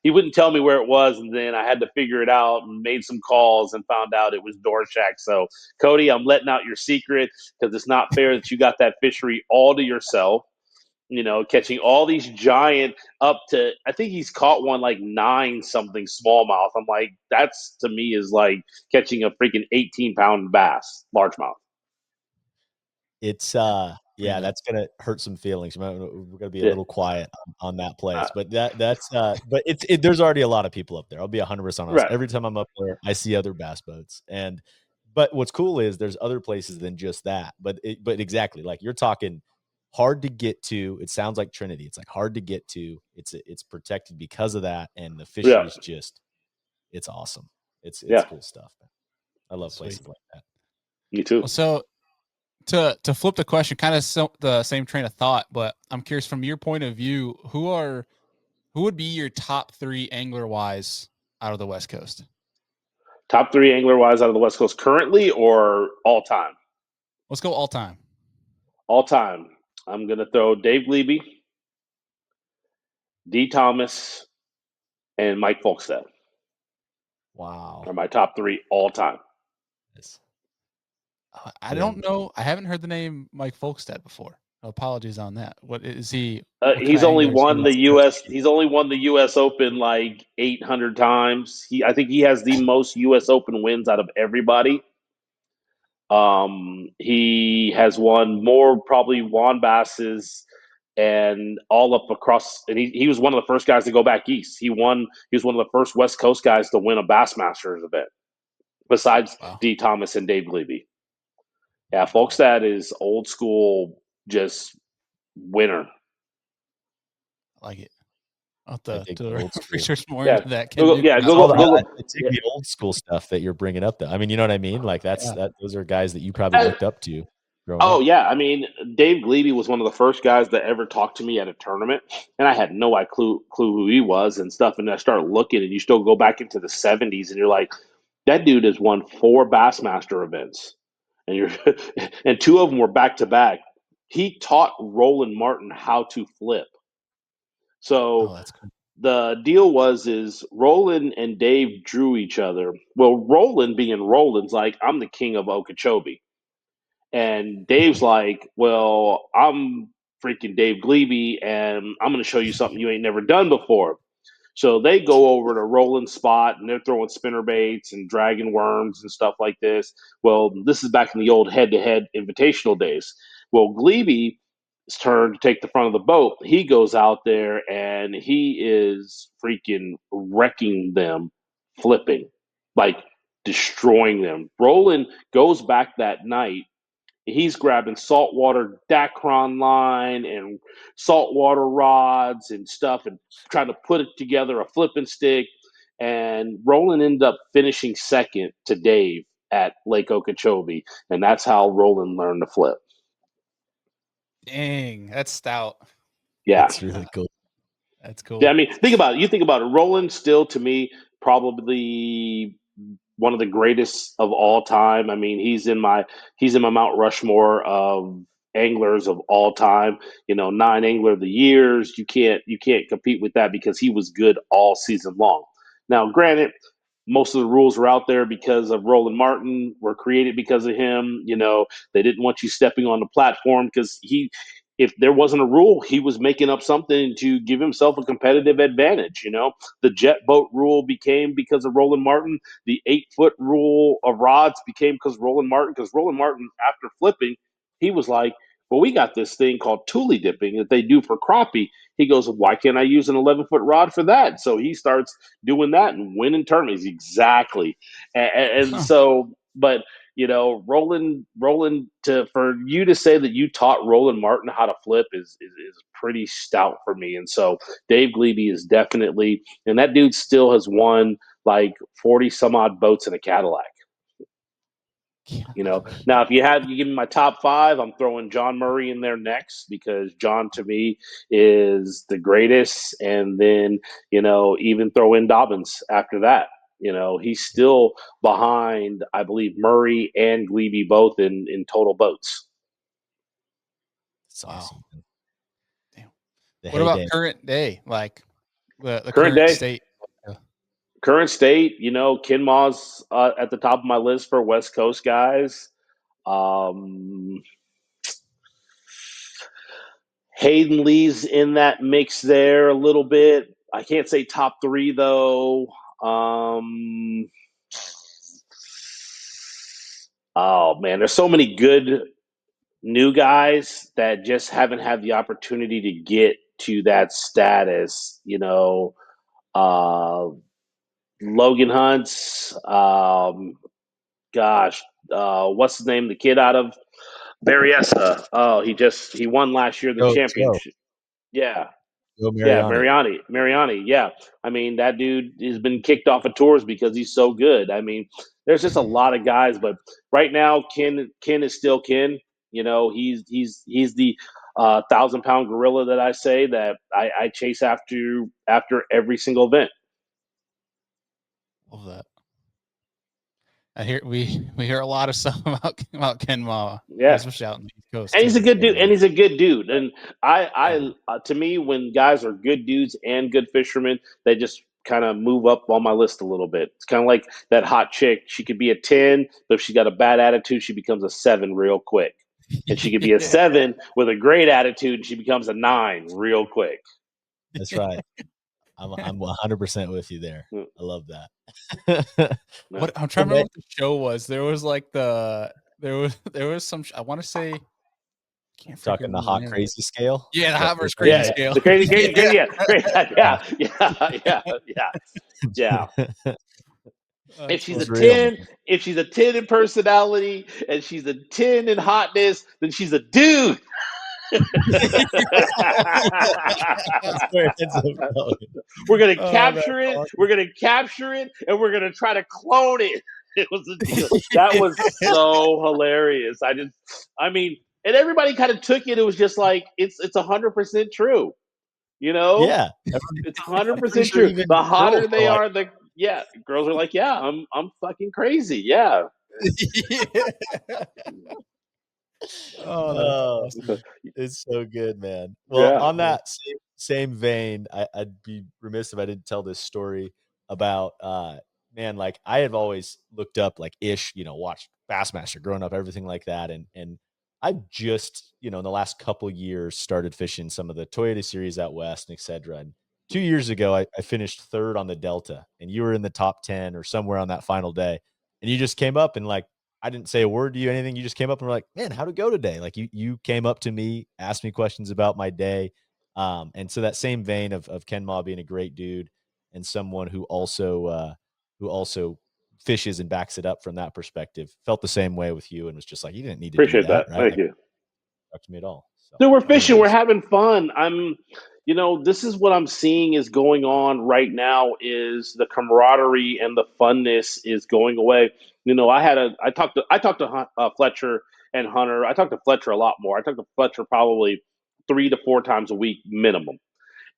he wouldn't tell me where it was, and then I had to figure it out and made some calls and found out it was Door Shack. So, Cody, I'm letting out your secret because it's not fair that you got that fishery all to yourself. Catching all these giant up to, I think he's caught one like 9 something smallmouth. I'm like, that's to me is like catching a freaking 18-pound bass, largemouth. it's Pretty yeah, nuts. that's gonna hurt some feelings. We're gonna be a Yeah. little quiet on that Uh, place, but but there's already a lot of people up there. I'll be 100% honest. right. Every time I'm up there, I see other bass boats, but what's cool is there's other places than just that. But exactly, like you're talking hard to get to. It sounds like Trinity. It's like hard to get to. It's protected because of that, and the Yeah. fisheries just it's awesome. It's Yeah. cool stuff. Man. I love Sweet. places like that. Me too. Well, so to flip the question, kind of the same train of thought, but I'm curious from your point of view, who would be your top three angler wise out of the West Coast? Top three angler wise out of the West Coast currently or all time? Let's go all time. All time. I'm going to throw Dave Glebe, D. Thomas, and Mike Folkstead Wow. are my top three all time. Yes. I Yeah. don't know. I haven't heard the name Mike Folkstead before. Apologies on that. What is he? What kind He's of only angler is he? won the U.S. He's only won the U.S. Open like 800 times. I think he has the most U.S. Open wins out of everybody. He has won more probably Juan Basses and all up across. And he was one of the first guys to go back east. He won. He was one of the first West Coast guys to win a Bassmasters event, besides Wow, D. Thomas and Dave Glebe. Yeah, folks, that is old school, just winner. I like it. I'll have I dig the to old school. research more Yeah, into that. Can Google. do Yeah, It's all Google. Google. I dig Yeah, the old school stuff that you're bringing up, though. I mean, you know what I mean? Like yeah. those are guys that you probably looked up to growing oh up. yeah, I mean, Dave Glebe was one of the first guys that ever talked to me at a tournament, and I had no clue who he was and stuff. And I started looking, and you still go back into the '70s, and you're like, that dude has won 4 Bassmaster events, and you're and 2 of them were back to back. He taught Roland Martin how to flip. Oh, So that's cool. the deal is Roland and Dave drew each other. Well, Roland being Roland's like, I'm the king of Okeechobee. And Dave's like, well, I'm freaking Dave Glebe, and I'm going to show you something you ain't never done before. So they go over to Roland's spot, and they're throwing spinner baits and dragging worms and stuff like this. Well, this is back in the old head-to-head invitational days. Well, Glebe's turn to take the front of the boat. He goes out there, and he is freaking wrecking them, flipping, like destroying them. Roland goes back that night. He's grabbing saltwater Dacron line and saltwater rods and stuff and trying to put it together a flipping stick. And Roland ended up finishing second to Dave at Lake Okeechobee. And that's how Roland learned to flip. Dang, that's stout. Yeah. That's really cool. That's Yeah. I cool. mean, think about it. You think about it. Roland still, to me, probably one of the greatest of all time. I mean, he's in my Mount Rushmore of anglers of all time. 9 angler of the years. You can't compete with that because he was good all season long. Now, granted, most of the rules were out there because of Roland Martin, were created because of him. They didn't want you stepping on the platform because if there wasn't a rule, he was making up something to give himself a competitive advantage. The jet boat rule became because of Roland Martin. The 8-foot rule of rods became because Roland Martin. Because Roland Martin, after flipping, he was like, "Well, we got this thing called tule dipping that they do for crappie." He goes, "Why can't I use an 11-foot rod for that?" So he starts doing that and winning tournaments. Exactly, and Huh. so, but Roland, for you to say that you taught Roland Martin how to flip is pretty stout for me. And so Dave Glebe is definitely, and that dude still has won like 40 some odd boats in a Cadillac. Now if you give me my top five, I'm throwing John Murray in there next because John to me is the greatest, and then even throw in Dobbins after that. He's still behind, I believe, Murray and Glebe both in total boats. It's Wow. awesome. Damn. The What about heyday. current day? Like the Current current day, state? current state, Ken Ma's at the top of my list for West Coast guys. Um, Hayden Lee's in that mix there a little bit. I can't say top three though. Oh man, there's so many good new guys that just haven't had the opportunity to get to that status. Logan Hunts. Gosh, what's his name? The kid out of Berryessa. Oh, he won last year the Joe championship. Yeah, yeah, Mariani. Mariani. Yeah, I mean that dude has been kicked off of tours because he's so good. I mean, there's just a lot of guys, but right now Ken is still Ken. He's the 1,000-pound gorilla that I say that I chase after every single event. Love that. I hear we hear a lot of stuff about Ken Ma, Yeah, especially out in the East Coast and he's a too. good dude. So And he's a good dude. And yeah. to me, when guys are good dudes and good fishermen, they just kind of move up on my list a little bit. It's kind of like that hot chick. She could be a 10, but if she got a bad attitude, she becomes a 7 real quick. And she could be a 7 with a great attitude, and she becomes a 9 real quick. That's right. I'm 100% with you there. Mm, I love that. What I'm So, trying to remember man, what the show was. There was like there was some I want to say can't freaking talking the remember the hot name of it. crazy scale. Yeah, the Is that hot what versus we're crazy yeah, scale. the crazy, crazy, Yeah. crazy, yeah, yeah, yeah. If That's she's a It's funny. real, 10, man. if she's a 10 in personality and she's a 10 in hotness, then she's a dude. That's where it ends up going. We're gonna Oh, that's capture it. awesome. We're gonna capture it, and we're gonna try to clone it. It was a deal. That was so hilarious. I mean, and everybody kind of took it. It was just like it's 100% true. You know, Yeah. it's one hundred I'm pretty percent sure true. even The girls hotter are they like, are, the yeah, girls are like, yeah, I'm fucking crazy. Yeah, Yeah. Oh, that's oh, awesome. it's so good, man. Well, yeah. on that same vein, I'd be remiss if I didn't tell this story about man, like I have always looked up like Ish, watched Bassmaster growing up, everything like that. And I've just, in the last couple years started fishing some of the Toyota series out west and et cetera. And 2 years ago, I finished third on the Delta, and you were in the top 10 or somewhere on that final day. And you just came up and like I didn't say a word to you, anything. You just came up and were like, "Man, how'd it go today?" Like you came up to me, asked me questions about my day. And so that same vein of Ken Ma being a great dude and someone who also fishes and backs it up from that perspective, felt the same way with you and was just like, "You didn't need to do Appreciate that, that. right?" Thank Like you. talk to me at all. So Dude, we're fishing. We're anyways, having fun. This is what I'm seeing is going on right now is the camaraderie and the funness is going away. I talked to Fletcher and Hunter. I talked to Fletcher a lot more. I talked to Fletcher probably 3 to 4 times a week minimum.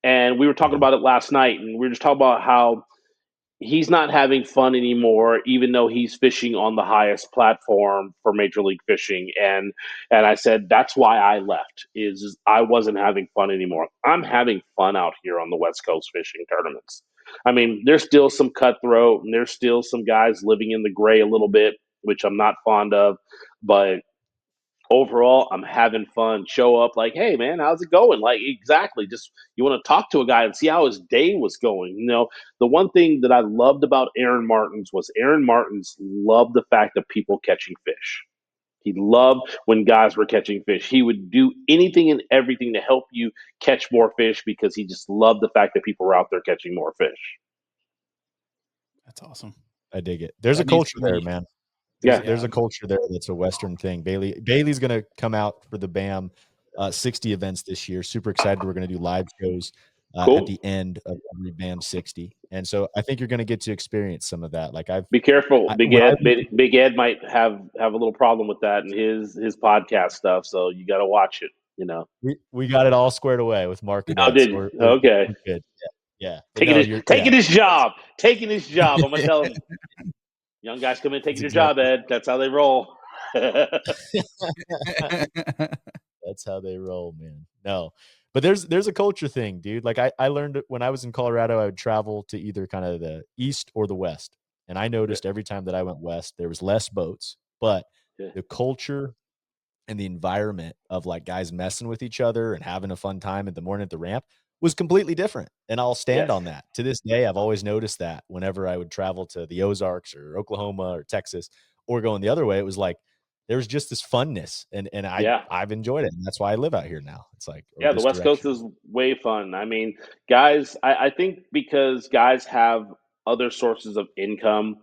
And we were talking mhm, about it last night, and we were just talking about how he's not having fun anymore, even though he's fishing on the highest platform for Major League Fishing. And I said that's why I left. Is I wasn't having fun anymore. I'm having fun out here on the West Coast fishing tournaments. I mean, there's still some cutthroat and there's still some guys living in the gray a little bit, which I'm not fond of. But overall, I'm having fun. Show up like, hey man, how's it going? Like, exactly. Just you want to talk to a guy and see how his day was going. The one thing that I loved about Aaron Martins was Aaron Martins loved the fact of people catching fish. He loved when guys were catching fish. He would do anything and everything to help you catch more fish because he just loved the fact that people were out there catching more fish. That's awesome. I dig it. There's a That needs culture to there, be. man. Yeah, There's a culture there that's a Western thing. Bailey's gonna come out for the BAM 60 events this year. Super excited. We're gonna do live shows at cool. the end of every BAM 60, and so I think you're gonna get to experience some of that. Like Be careful, Big when I Ed. Big Ed might have a little problem with that in his podcast stuff. So you got to watch it. we got it all squared away with Mark and Oh, Ed, so did you? we're Okay. good. Yeah. But Taking no, his you're taking his job. Taking his job. I'm gonna tell him, young guys come in That's taking your job, exactly Ed. That's how they roll. That's how they roll, man. No, but there's a culture thing, dude. Like I learned it when I was in Colorado. I would travel to either kind of the east or the west, and I Yeah. noticed every time that I went west, there was less boats, but Yeah. the culture and the environment of like guys messing with each other and having a fun time in the morning at the ramp was completely different. And I'll stand Yes. on that. To this day, I've always noticed that whenever I would travel to the Ozarks or Oklahoma or Texas or going the other way, it was like there was just this funness and Yeah. I've enjoyed it. And that's why I live out here now. It's like, or Yeah, the this West Coast direction. is way fun. I mean, guys, I think because guys have other sources of income,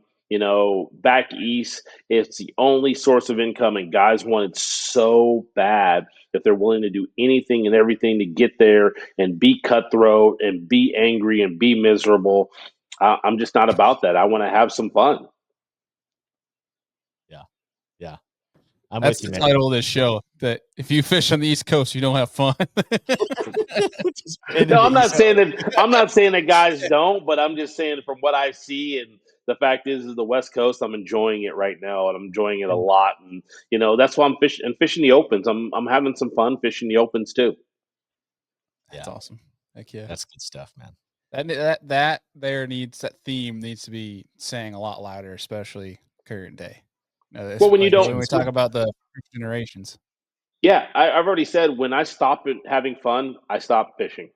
back east, it's the only source of income, and guys want it so bad that they're willing to do anything and everything to get there and be cutthroat and be angry and be miserable. I'm just not about that. I want to have some fun. Yeah. Yeah. I'm That's with you, the man. title of this show. That if you fish on the East Coast, you don't have fun. No, I'm not saying that guys don't, but I'm just saying from what I see, and the fact is the West Coast, I'm enjoying it right now, and I'm enjoying it a lot, and that's why I'm fishing the opens. I'm having some fun fishing the opens too. That's awesome. Heck yeah. That's good stuff, man. That theme needs to be sang a lot louder, especially current day. Well, when you don't, when we talk about the generations. yeah, I've already said when I stop having fun, I stop fishing.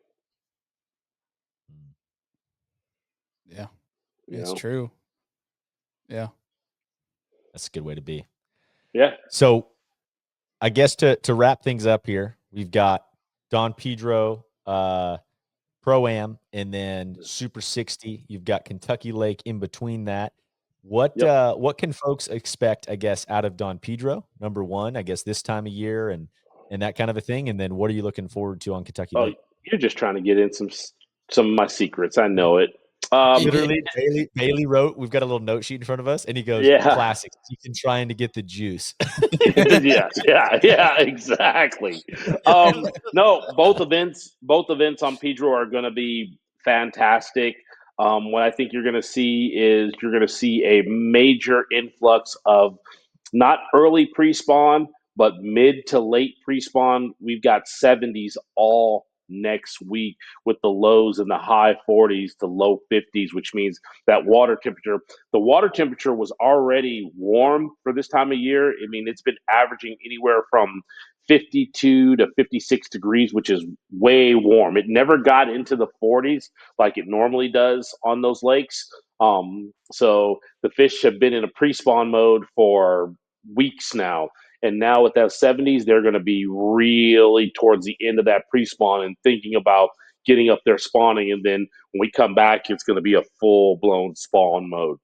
Yeah, You it's know? true. Yeah, That's a good way to be. Yeah. So I guess to wrap things up here, we've got Don Pedro, Pro-Am, and then Super 60. You've got Kentucky Lake in between that. What can folks expect, I guess, out of Don Pedro? Number one, I guess this time of year and that kind of a thing. And then what are you looking forward to on Kentucky Oh, Lake? you're just trying to get in some of my secrets. I know it. Um, Literally, Bailey wrote, we've got a little note sheet in front of us, and he goes, yeah. classics. He's been trying to get the juice. Yeah, exactly. No, both events on Pedro are going to be fantastic. What I think you're going to see is you're going to see a major influx of not early pre-spawn, but mid to late pre-spawn. We've got 70s all next week with the lows in the high 40s to low 50s, which means that the water temperature was already warm for this time of year. I mean, it's been averaging anywhere from 52 to 56 degrees, which is way warm. It never got into the 40s like it normally does on those lakes. So the fish have been in a pre-spawn mode for weeks now. And now with that 70s, they're going to be really towards the end of that pre-spawn and thinking about getting up there spawning. And then when we come back, it's going to be a full-blown spawn mode.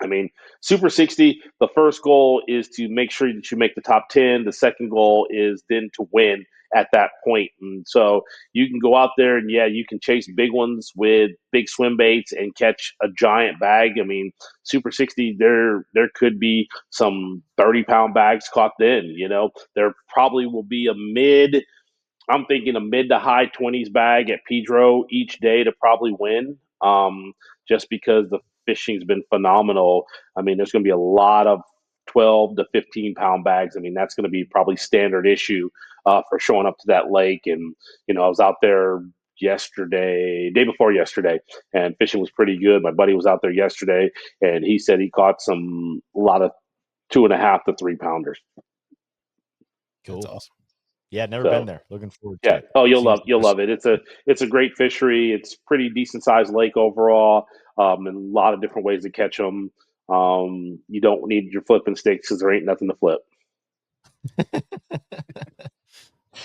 I mean, Super 60, the first goal is to make sure that you make the top 10. The second goal is then to win at that point. And so you can go out there and, yeah, you can chase big ones with big swim baits and catch a giant bag. I mean, Super 60, there could be some 30-pound bags caught then. There probably will be I'm thinking a mid to high 20s bag at Pedro each day to probably win, just because the fishing's been phenomenal. I mean, there's going to be a lot of 12 to 15-pound bags. I mean, that's going to be probably standard issue for showing up to that lake. And, I was out there, day before yesterday, and fishing was pretty good. My buddy was out there yesterday, and he said he caught a lot of 2.5 to 3 pounders. That's Cool. awesome. Yeah, never been So there. Looking forward to yeah, it. oh, Seems you'll love interesting. it. It's a great fishery. It's pretty decent sized lake overall, and a lot of different ways to catch them. You don't need your flipping sticks because there ain't nothing to flip.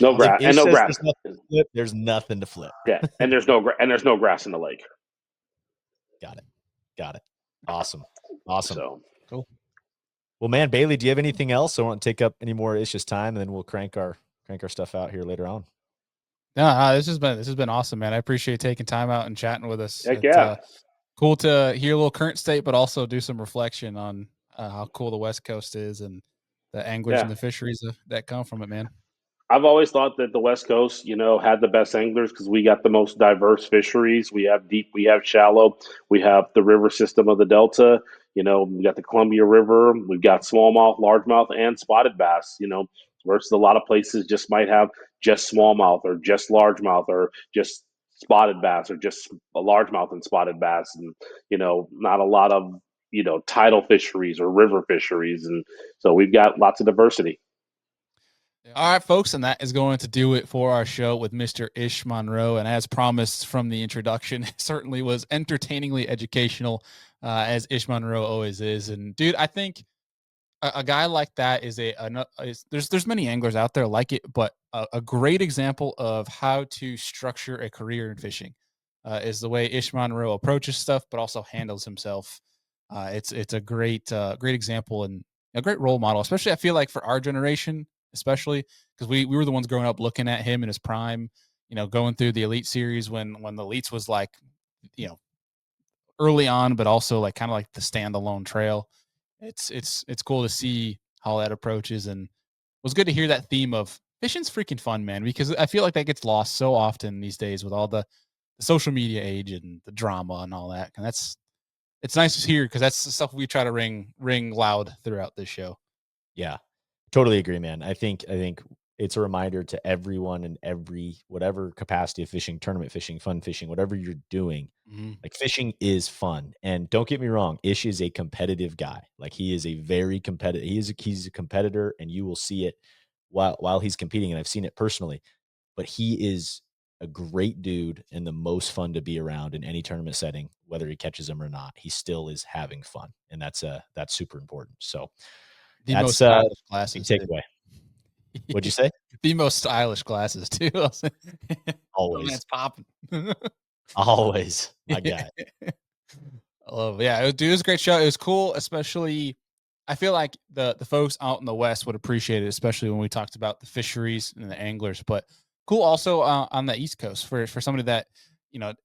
No If grass and Ish no says grass. there's nothing to flip, there's nothing to flip. Yeah, and there's no grass in the lake. Got it. Got it. Awesome. Awesome. So Cool. Well, man, Bailey, do you have anything else? I won't take up any more Ish's time, and then we'll crank our stuff out here later on. No, this has been awesome, man. I appreciate taking time out and chatting with us. heck It's yeah. cool to hear a little current state, but also do some reflection on how cool the West Coast is and the anglers Yeah. and the fisheries that come from it, man. I've always thought that the West Coast, had the best anglers because we got the most diverse fisheries. We have deep, we have shallow, we have the river system of the Delta. We got the Columbia River, we've got smallmouth, largemouth, and spotted bass. Versus a lot of places just might have just smallmouth or just largemouth or just spotted bass or just a largemouth and spotted bass, and not a lot of tidal fisheries or river fisheries, and so we've got lots of diversity. All right, folks, and that is going to do it for our show with Mr. Ish Monroe. And as promised from the introduction, it certainly was entertainingly educational, as Ish Monroe always is. And dude, I think a guy like that there's many anglers out there like it, but a great example of how to structure a career in fishing is the way Ish Monroe approaches stuff, but also handles himself. It's a great example and a great role model, especially I feel like for our generation, especially because we were the ones growing up looking at him in his prime, going through the Elite series when the Elites was like, you know, early on, but also like kind of like the standalone trail. It's cool to see how that approaches, and it was good to hear that theme of fishing's freaking fun, man, because I feel like that gets lost so often these days with all the social media age and the drama and all that. And it's nice to hear because that's the stuff we try to ring loud throughout this show. Yeah, totally agree, man. I think it's a reminder to everyone in every whatever capacity of fishing, tournament fishing, fun fishing, whatever you're doing. Mm-hmm. Like fishing is fun, and don't get me wrong, Ish is a competitive guy. Like he is a very competitive. He's a competitor, and you will see it while he's competing. And I've seen it personally. But he is a great dude and the most fun to be around in any tournament setting, whether he catches them or not. He still is having fun, and that's super important. So The most that's stylish big classes too. takeaway. What'd you say? The most stylish classes too. Oh, man, Always, it's popping. always, my guy. I love it. Yeah, dude, it was a great show. It was cool, especially I feel like the folks out in the West would appreciate it, especially when we talked about the fisheries and the anglers. But cool also on the East Coast for somebody that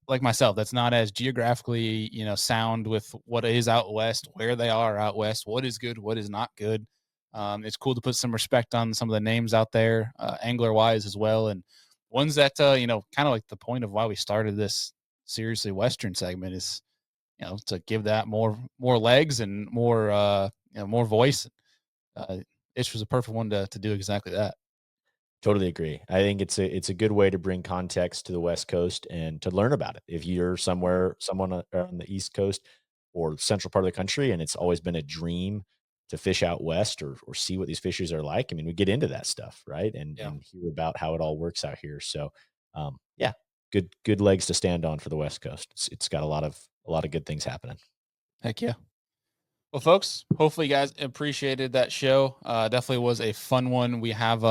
like myself, that's not as geographically sound with what is out west, where they are out west, what is good, what is not good. It's cool to put some respect on some of the names out there, angler wise as well, and ones that kind of like the point of why we started this seriously Western segment is to give that more legs and more voice. Uh, Ish was a perfect one to do exactly that. Totally agree. I think it's a good way to bring context to the West Coast and to learn about it. If you're someone on the East Coast or central part of the country, and it's always been a dream to fish out west or see what these fisheries are like. I mean, we get into that stuff, right? And Yeah, hear about how it all works out here. So, yeah, good legs to stand on for the West Coast. It's got a lot of good things happening. heck yeah. Well, folks, hopefully you guys appreciated that show. Definitely was a fun one. We have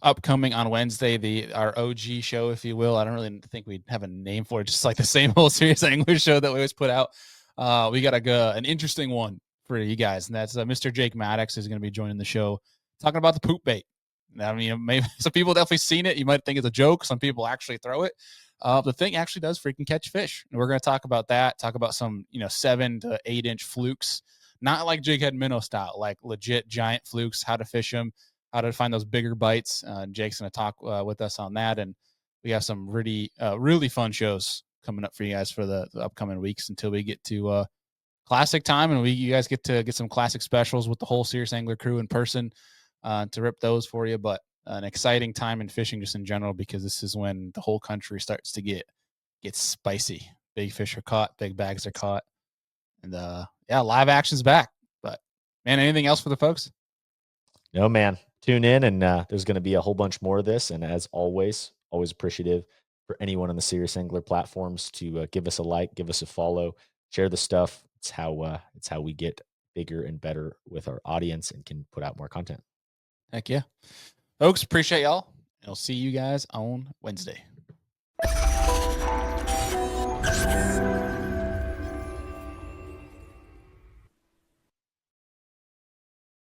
upcoming on Wednesday, our OG show, if you will. I don't really think we have a name for it, just like the same old serious English show that we always put out. We got an interesting one for you guys, and that's Mr. Jake Maddox is going to be joining the show, talking about the poop bait. I mean, maybe some people definitely seen it. You might think it's a joke. Some people actually throw it. The thing actually does freaking catch fish. And we're going to talk about that. Talk about some 7 to 8 inch flukes, not like jig head minnow style, like legit giant flukes. How to fish them, how to find those bigger bites. Jake's going to talk with us on that, and we have some really fun shows coming up for you guys for the upcoming weeks until we get to classic time, and you guys get to get some classic specials with the whole Serious Angler crew in person to rip those for you. But an exciting time in fishing just in general, because this is when the whole country starts to get gets spicy. Big fish are caught, big bags are caught. And yeah, live action's back. But man, anything else for the folks? No, man. Tune in, and there's going to be a whole bunch more of this. And as always appreciative for anyone on the Serious Angler platforms to give us a like, give us a follow, share the stuff. It's how we get bigger and better with our audience and can put out more content. Heck yeah. Folks, appreciate y'all. And I'll see you guys on Wednesday.